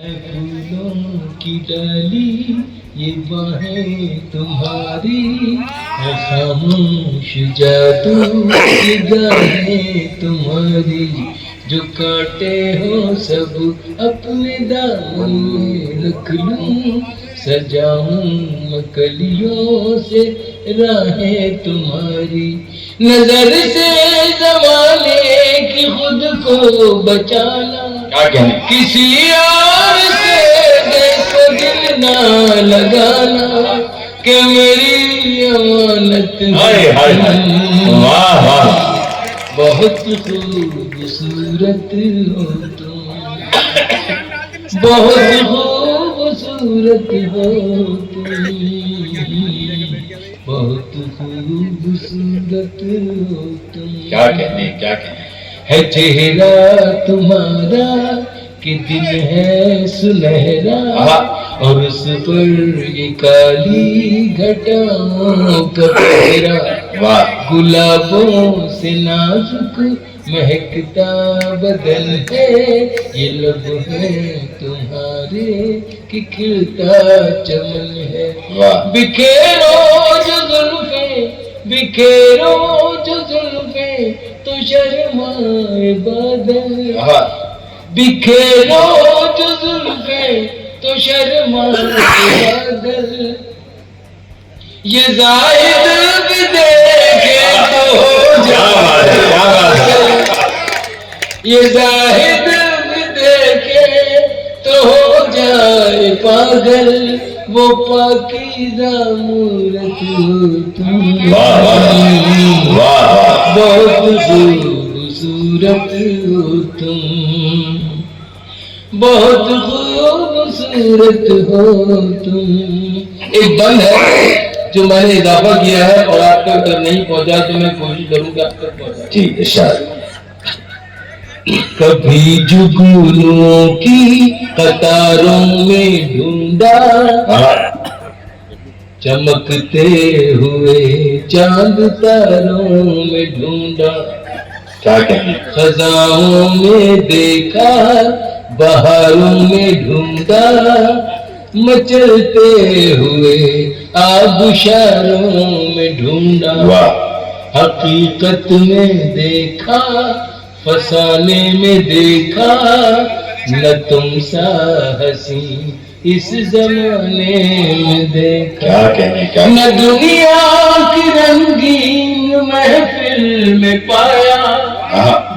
फूलों की डाली ये बाहें तुम्हारी है, खामोश जादू निगाहें तुम्हारी, जो काटे हो सब अपने दामन में रख लूं, सजाऊं मकलियों से राहें तुम्हारी। नजर से जमाने की खुद को बचाना, किसी और से देखो दिल ना लगाना, कि मेरी अमानत बहुत खूबसूरत हो तुम, बहुत खूबसूरत हो तुम, बहुत खूबसूरत हो तुम। क्या कहने है चेहरा तुम्हारा कि दिल है सुनहरा, और उस पर ये काली घटाओं का पहरा, गुलाबों से नाजुक महकता बदन है, ये लब है तुम्हारे कि खिलता चमन है। बिखेरो जो जुल्फे, बिखेरो जो जुल्फे तो शर्माए बादल, बिखेरो जो जुल्फे तो शर्माए बादल, ये जाहिद भी देखे तो हो जाए, ये जाहिद भी देखे तो हो जाए पागल, वो पाकीज़ा मूरत हो तुम, बहुत खूबसूरत हो तुम, बहुत खूबसूरत हो तुम। एक बंद है जो मैंने इजाफा किया है और आप तक अगर नहीं पहुंचा तो मैं कोशिश करूंगा आप तक पहुंचा। ठीक है। कभी जुगनुओं की कतारों में ढूंढा, चमकते हुए चांद तारों में ढूंढा, क्या कहने, खजाओं में देखा बहारों में ढूंढा, मचलते हुए आबशारों में ढूंढा, हकीकत में देखा फसाने में देखा, न तुम सा हसी इस जमाने में देखा। क्या कहने, न दुनिया की रंगीन महफिल में पाया,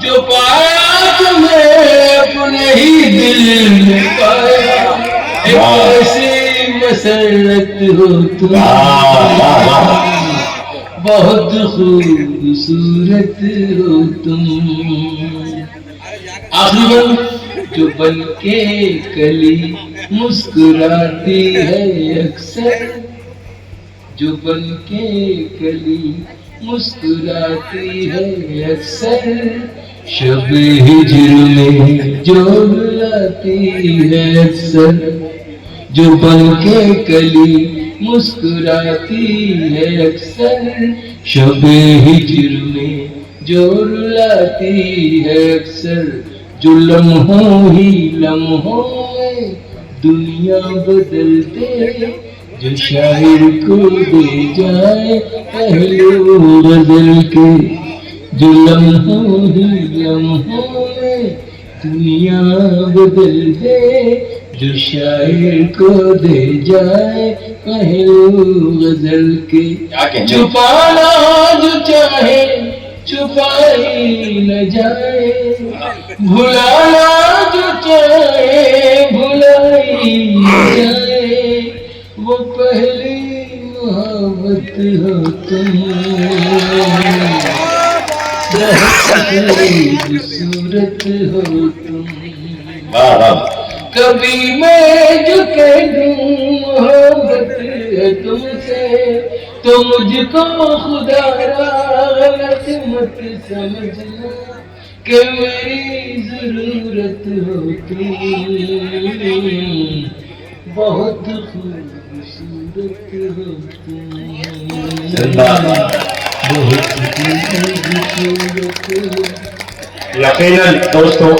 जो पाया तुम्हें अपने ही दिल में पाया, एक ऐसी मसरत हो तुम, बहुत खूबसूरत हो तुम। आखिर जो बन के कली मुस्कुराती है अक्सर, जो बन के कली मुस्कुराती है अक्सर, शब हिज्र में जो रुलाती है अक्सर, जो बन के कली मुस्कुराती है अक्सर, शब हिज्र में जो रुलाती है अक्सर, जो लम्हों ही लम्हों में दुनिया बदल दे, जो शायर को दे जाए पहलू गजल के, जो लम्हों ही लम्हों में दुनिया बदल दे, जो शायर को दे जाए पहलू गजल के। छुपाना जो चाहे छुपाई न जाए, भुलाना जो चाहे भुलाई न जाए, वो पहली मोहब्बत हो तुम, खूबसूरत हो तुम। कभी मैं जो कह दूं मोहब्बत है तुमसे, तो मुझको खुदा गलत मत समझना, कि मेरी जरूरत हो तुम, बहुत खूबसूरत हो तुम, बहुत खूबसूरत हो। यकीनन दोस्तों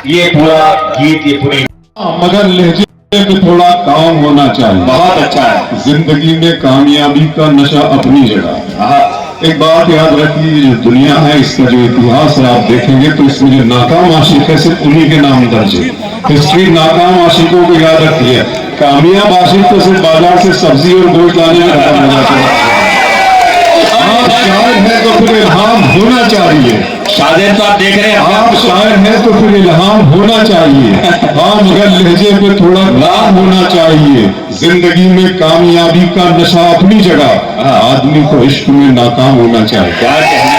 ये पूरा गीत, ये पूरी मगर लहजे में थोड़ा काम होना चाहिए। बहुत अच्छा है। जिंदगी में कामयाबी का नशा अपनी जगह। एक बात याद रखिए, जो दुनिया है इसका जो इतिहास है आप देखेंगे तो इसमें जो नाकाम आशिक है सिर्फ उन्हीं के नाम दर्ज है। हिस्ट्री नाकाम आशिकों को याद रखती है, कामयाब आशिक तो सिर्फ बाजार से सब्जी और गोश्त लाने में खत्म हो जाता है। आप शायर हैं तो फिर इल्हाम होना चाहिए। शायर तो आप देख रहे हैं, आप शायर हैं तो फिर इल्हाम होना चाहिए। हाँ, मगर लहजे पे थोड़ा नाम होना चाहिए। जिंदगी में कामयाबी का नशा अपनी जगह, आदमी को इश्क में नाकाम होना चाहिए। क्या कहना।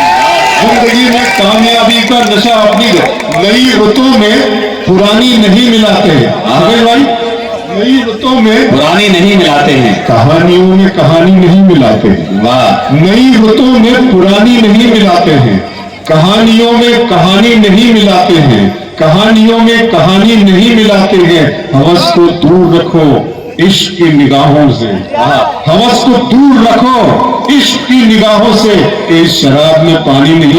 जिंदगी में कामयाबी का नशा अपनी जगह। नई रुतों में पुरानी नहीं मिलाते हैं। आगे भाई, नई रुतों में पुरानी नहीं मिलाते हैं, कहानियों में कहानी नहीं मिलाते हैं। वाह। नई रुतों में पुरानी नहीं मिलाते हैं, कहानियों में कहानी नहीं मिलाते हैं, कहानियों में कहानी नहीं मिलाते हैं। हवस को दूर रखो इश्क की निगाहों से, हवस को दूर रखो इश्क की निगाहों से। इस शराब में पानी नहीं,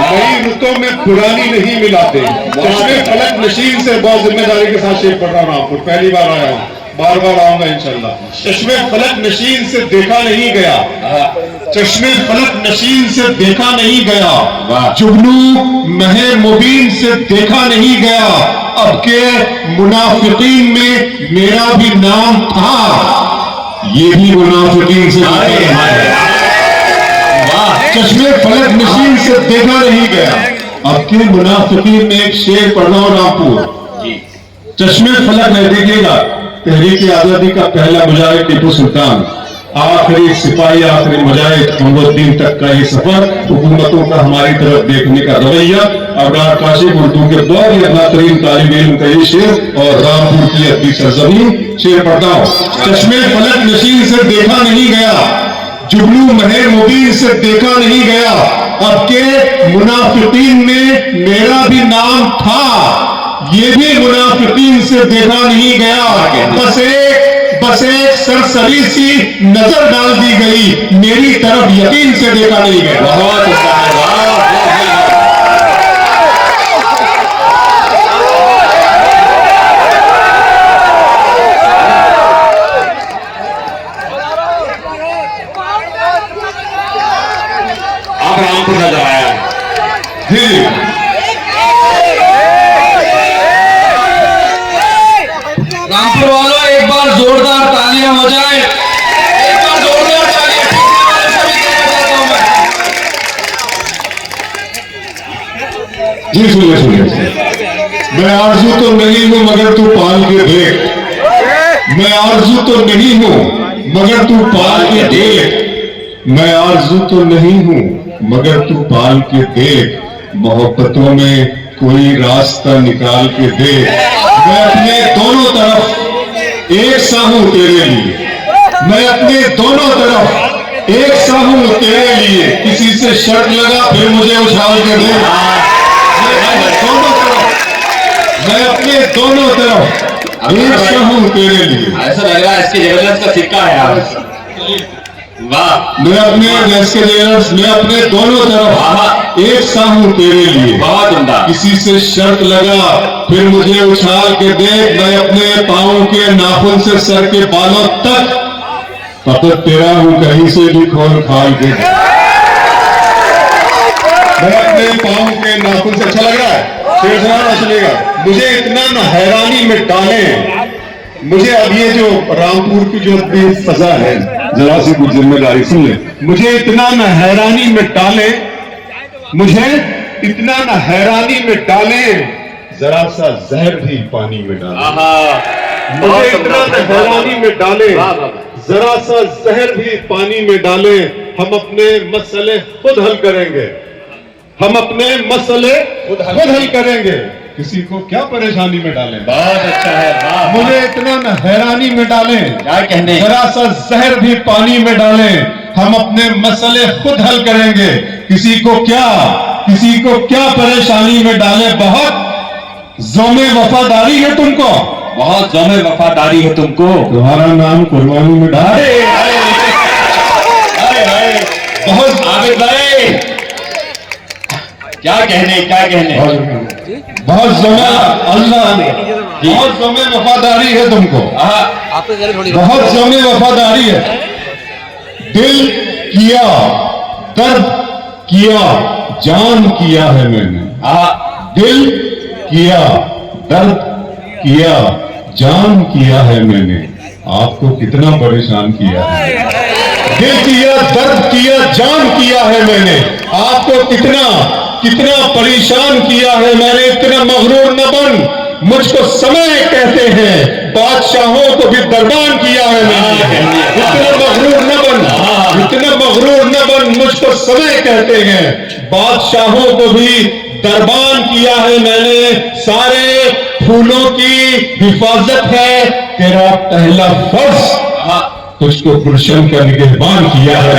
नई रुतों में पुरानी नहीं मिलाते। चश्मे फलक नशीन से बहुत जिम्मेदारी के साथ शेर पढ़ रहा हूँ आपको, पहली बार आया हूँ, बार बार आऊंगा इंशाल्लाह। चश्मे फलक नशीन से देखा नहीं गया, चश्मे फलक नशीन से देखा नहीं गया, जुगनू महे मुबीन से देखा नहीं गया। अब के मुनाफिकीन में मेरा भी नाम था, ये भी मुनाफिकीन से देखा नहीं गया। चश्मे फलक नशीन से देखा नहीं गया। अब के मुनाफिकीन में एक शेर पढ़ रहा हूं रामपुर। चश्मे फलक में देखिएगा, तहरीक आजादी का पहला मुजाहिद टीपू सुल्तान, आखिरी सिपाही, आखिरी मुजाहिद कमरुद्दीन तक का ये सफर, हुकूमतों का हमारी तरफ देखने का रवैया, अबरार काशिफ उर्दू के बहुत ही अपना तरीन तालिब इल्म का ये शेर, और रामपुर की अपनी सरजमीन। शेर पढ़ता हूं। चश्मे फलक नशीन से देखा नहीं गया, जुगनू महे मुबीन से देखा नहीं गया। अब के मुनाफिकीन में मेरा भी नाम था, ये भी मुनाफिकीन से देखा नहीं गया। बस एक सरसरी सी नजर डाल दी गई, मेरी तरफ यकीन से देखा नहीं गया। बहुत रामपुर नजर आया जी। रामपुर वालों एक बार जोरदार तालियां हो जाए, एक बार जोरदार तालियां। सभी कहना चाहता हूं मैं। जी सुनिए, मैं आरजू तो नहीं हूं मगर तू पाल के देख, मैं आरजू तो नहीं हूं मगर तू पाल के देख, मैं आरजू तो नहीं हूं मगर तू पाल के देख, मोहब्बतों में कोई रास्ता निकाल के दे। मैं अपने दोनों तरफ एक सा हूं तेरे लिए, मैं अपने दोनों तरफ एक सा हूं तेरे लिए। किसी से शर्त लगा फिर मुझे उछाल के दे। मैं अपने दोनों तरफ एक सा हूं तेरे लिए। ऐसा लग रहा है इसके जबरदस्त का सिक्का है यार। वाह। मैं अपने देश के जेलर्स, मैं अपने दोनों तरफ एक सा हूं तेरे लिए। बहुत उम्दा। किसी से शर्त लगा फिर मुझे उछाल के देख, मैं अपने पांव के नाखून से सर के बालों तक फकत तेरा हूं, कहीं से भी खोल खाल के। मैं अपने पांव के नाखून से, अच्छा लग रहा है शेर सुनाना सुनेगा। मुझे इतना न हैरानी में डाले, मुझे अब ये जो रामपुर की जो फजा है, जरा सी कुछ जिम्मेदारी सुन ले। मुझे इतना न हैरानी में डाले, मुझे इतना न हैरानी में डाले, जरा सा जहर भी पानी में डाले। मुझे इतना न हैरानी में डाले, जरा सा जहर भी पानी में डाले। हम अपने मसले खुद हल करेंगे, हम अपने मसले खुद हल करेंगे। किसी को क्या परेशानी में डालें। बहुत अच्छा है। वाह। मुझे इतना न हैरानी में डालें, क्या कहने। जरा सा जहर भी पानी में डालें, हम अपने मसले खुद हल करेंगे। किसी को क्या परेशानी में डालें। बहुत ज़ौमे वफादारी है तुमको, बहुत ज़ौमे वफादारी है तुमको, तुम्हारा नाम कुर्बानी में डाले। बहुत आबिद भाई, क्या कहने क्या कहने। बहुत समय अल्लाह ने बहुत समय वफादारी है तुमको, बहुत समय वफादारी है। दिल किया, दर्द किया, जान किया है मैंने। दिल किया, दर्द किया, जान किया है मैंने, आपको कितना परेशान किया है। दिल किया, दर्द किया, जान किया है मैंने, आपको कितना परेशान किया है मैंने। इतना मगरूर न बन, मुझको समय कहते हैं, बादशाहों को भी दरबान किया है मैंने। इतना मगरूर न बन, इतना मगरूर न बन, मुझको समय कहते हैं, बादशाहों को भी दरबान किया है मैंने। सारे फूलों की हिफाजत है तेरा पहला फर्ज, तुझको गुलशन का निगहबान किया है।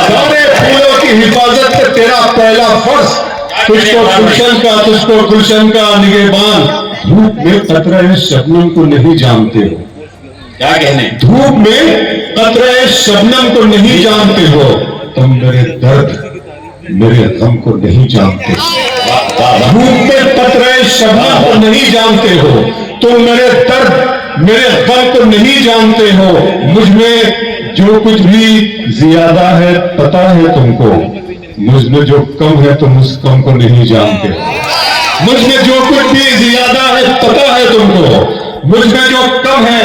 सारे फूलों की हिफाजत है तेरा पहला फर्ज, तुझको गुलशन का निगहबान। धूप में कतरे शबनम को नहीं जानते हो, क्या कहने। धूप में कतरे शबनम को नहीं जानते हो, तुम मेरे दर्द मेरे गम को नहीं जानते। धूप में कतरे शबनम को नहीं जानते हो, तुम मेरे दर्द मेरे गम को नहीं जानते हो। मुझ में जो कुछ भी ज्यादा है पता है तुमको, मुझ में जो कम है तुम उस कम को नहीं जानते। मुझ में जो कुछ भी ज्यादा है पता है तुमको, मुझ में जो कम है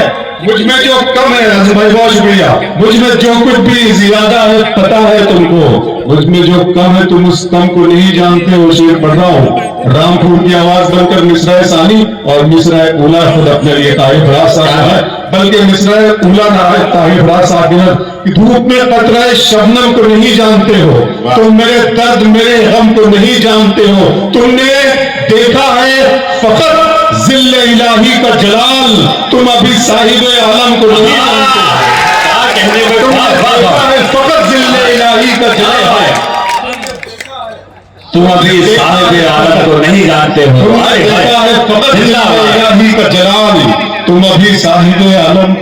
भाई बहुत शुक्रिया। मुझ में जो कुछ भी ज्यादा है पता है तुमको, मुझ में जो कम है तुम उस कम को नहीं जानते हो। शेर पढ़ रहा हूँ, रामपुर की आवाज बनकर मिसराए सानी और मिसराए उला खुद अपने लिए ताहिर बड़ा साहब है, बल्कि मिसराए उला ना है ताहिर बड़ा साहब। धूप में कतराए शबनम को नहीं जानते हो, तुम मेरे दर्द मेरे गम को नहीं जानते हो। तुमने देखा है फकत जिल्ले इलाही का जलाल, तुम अभी साहिब आलम को नहीं जानते। फकत जिल्ले इलाही का जलाल, तुम अभी साहिब आलम को नहीं जानते हो। फकत जिल्ले इलाही का जलाल, तुम अभी साहिब आलम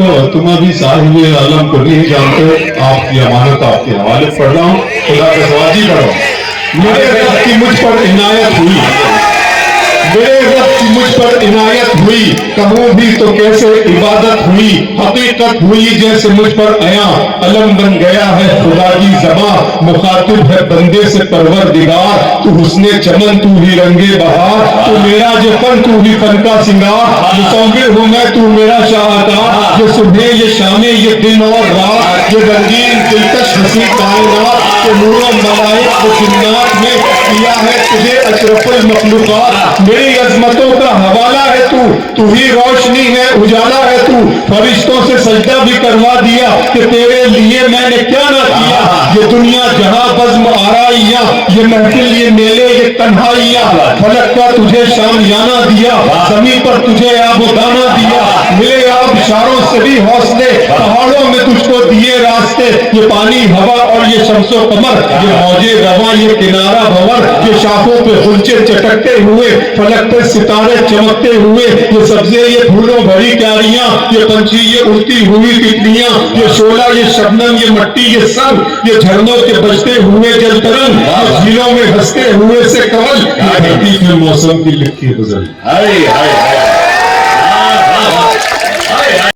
को नहीं जानते। आपकी अमानत आपके हवाले पढ़ रहा हूँ, खुदा के सवाजी पढ़ो। मेरे रब की मुझ पर इनायत हुई, मेरे रब की मुझ पर इनायत हुई, कहूँ भी तो कैसे इबादत हुई। हकीकत हुई जैसे मुझ पर आया, अलम बन गया है खुदा की ज़बां। मुखातिब है बंदे से परवरदिगार, तू हुस्ने चमन तू ही रंगे बहार। तू मेरा जो फन तू ही फन का सिंगार, मुसव्विर हूँ मैं तू मेरा शाहकार। ये सुबह ये शामें ये दिन और रात, ये रंगीन दिलकश हंसी कायनात, के नूरों मलाइक व जिन्नात में किया है तुझे अशरफुल मखलूकात। मेरी अजमतों का हवाला है तू ही रोशनी है उजाला है तू। फरिश्तों से सजदा भी करवा दिया कि तेरे लिए मैंने क्या ना किया। ये दुनिया जहां बज़्म आराइयां, ये महफिल ये मेले ये तन्हाइयां, फलक का तुझे शामियाना दिया, जमीन पर तुझे आबोदाना दिया। मिले आप इशारों से भी हौसले, पहाड़ों में तुझको दिए रास्ते। ये पानी हवा और ये शम्सो कमर, ये मौजे रवा ये किनारा भंवर, ये शाखों पे गुलचे चटकते हुए, फलक पे सितारे चमकते हुए, ये सब्जे ये फूलों भरी क्यारियां, ये पंछी ये उड़ती हुई तितलियां, ये शोला ये शबनम ये मट्टी ये सब, ये झरनों के बजते हुए जल तरंग, ये झीलों में हंसते हुए से कवल, ये धरती के मौसम की लिखी गजल।